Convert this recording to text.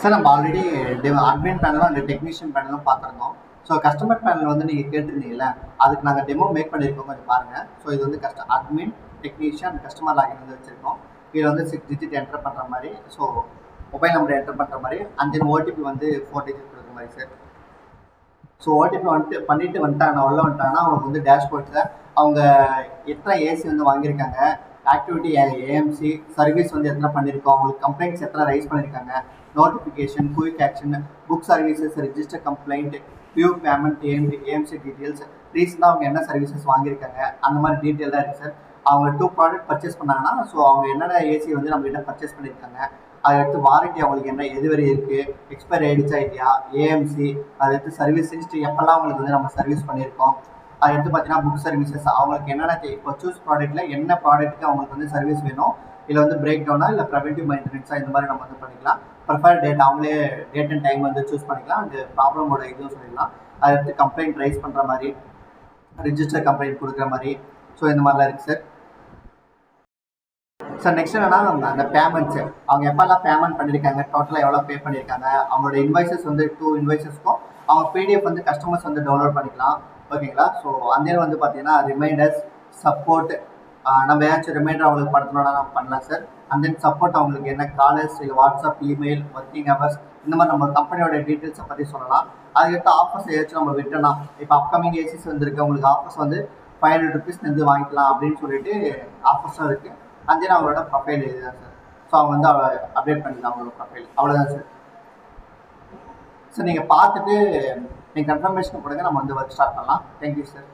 Sir நம்ம already admin பேனலும் அந்த technician பேனலும் பார்த்துருந்தோம். ஸோ கஸ்டமர் பேனல் வந்து நீங்கள் கேட்டிருந்தீங்கல்ல, அதுக்கு நாங்கள் டெமோ மேக் பண்ணியிருக்கோம், கொஞ்சம் பாருங்கள். ஸோ இது வந்து அட்மின் டெக்னீஷியன் கஸ்டமர் லாகின் வந்து வச்சுருக்கோம். இதில் வந்து 6 டிஜிட் என்டர் பண்ணுற மாதிரி, ஸோ மொபைல் நம்பர் என்டர் பண்ணுற மாதிரி, அண்ட் தென் ஓடிபி வந்து 4 டிஜிட் கொடுக்குற மாதிரி சார். ஸோ ஓடிபி வந்துட்டாங்கன்னா உள்ள வந்துட்டாங்கன்னா அவங்களுக்கு வந்து டேஷ்போர்ட்ஸில் அவங்க எத்தனை ஏசி வந்து வாங்கியிருக்காங்க, ஆக்டிவிட்டி ஏஎம்சி சர்வீஸ் வந்து எத்தனை பண்ணியிருக்கோம், அவங்களுக்கு கம்ப்ளைண்ட்ஸ் எத்தனை ரைஸ் பண்ணியிருக்காங்க, notification, quick action, book services, register complaint, view payment, AMC details, ரீசெண்டாக அவங்க என்ன சர்வீசஸ் வாங்கியிருக்காங்க, அந்த மாதிரி டீட்டெயில் தான் இருக்குது சார். அவங்க 2 ப்ராடக்ட் பர்ச்சேஸ் பண்ணாங்கன்னா, ஸோ அவங்க என்னென்ன ஏசி வந்து நம்மகிட்ட பர்ச்சேஸ் பண்ணியிருக்காங்க, அதை எடுத்து வாரண்டி அவங்களுக்கு என்ன எது வரை இருக்குது, எக்ஸ்பைரி ஆகிடுச்சா இல்லையா, ஏஎம்சி, அதை எடுத்து சர்வீஸ் ஹிஸ்ட்ரி எப்போல்லாம் அவங்களுக்கு வந்து நம்ம சர்வீஸ் பண்ணியிருக்கோம், அதை எடுத்து பார்த்தீங்கன்னா புக் சர்வீசஸ் அவங்களுக்கு என்னென்ன இப்போ சூஸ் ப்ராடக்ட்டில் என்ன ப்ராடக்ட்டுக்கு அவங்களுக்கு வந்து சர்வீஸ் வேணும், இல்லை வந்து பிரேக் டவுனா இல்லை ப்ரிவென்டிவ் மெயின்டெனன்ஸாக, இந்த மாதிரி நம்ம வந்து பண்ணிக்கலாம். ப்ரிஃபர்ட் டேட் அவங்களே டேட் அண்ட் டைம் வந்து சூஸ் பண்ணிக்கலாம். அண்ட் ப்ராப்ளமோட இதுவும் சொல்லிடலாம். அதை எடுத்து கம்ப்ளைண்ட் ரைஸ் பண்ணுற மாதிரி, ரிஜிஸ்டர் கம்ப்ளைண்ட் கொடுக்குற மாதிரி, ஸோ இந்த மாதிரிலாம் இருக்குது சார். சார் நெக்ஸ்ட் என்னன்னா அந்த பேமெண்ட்ஸு அவங்க எப்போல்லாம் பேமெண்ட் பண்ணியிருக்காங்க, டோட்டலாக எவ்வளோ பே பண்ணியிருக்காங்க, அவங்களோட இன்வாய்சஸ் வந்து 2 இன்வாய்சஸ்க்கும் அவங்க பிடிஎஃப் வந்து கஸ்டமர்ஸ் வந்து டவுன்லோட் பண்ணிக்கலாம். ஓகேங்களா? ஸோ அந்த வந்து பார்த்தீங்கன்னா ரிமைண்டர்ஸ், சப்போர்ட், நம்ம ஏதாச்சும் ரிமைண்டர் அவங்களுக்கு படுத்தணும்னா நம்ம பண்ணலாம் சார். அண்ட் தென் சப்போர்ட் அவங்களுக்கு என்ன காலர்ஸ், இல்லை வாட்ஸ்அப், இமெயில், ஒர்க்கிங் ஹவர்ஸ், இந்த மாதிரி நம்ம கம்பெனியோட டீட்டெயில்ஸை பற்றி சொல்லலாம். அதுக்கடுத்து ஆஃபர்ஸ் ஏதாச்சும் நம்ம விட்டோம்னா, இப்போ அப்கமிங் ஏசிஸ் வந்துருக்கு, உங்களுக்கு ஆஃபர்ஸ் வந்து 500 ருபீஸ்லேருந்து வாங்கிக்கலாம் அப்படின்னு சொல்லிட்டு ஆஃபர்ஸும் இருக்குது. அண்ட் தென் அவங்களோட ப்ரொஃபைல் இதுதான் சார். ஸோ அவங்க வந்து அப்டேட் பண்ணிக்கலாம் அவங்களோட ப்ரொஃபைல், அவ்வளோதான் சார். சார் நீங்கள் பார்த்துட்டு நீங்கள் கன்ஃபர்மேஷன் கொடுங்க, நம்ம வந்து ஒர்க் ஸ்டார்ட் பண்ணலாம். Thank you sir.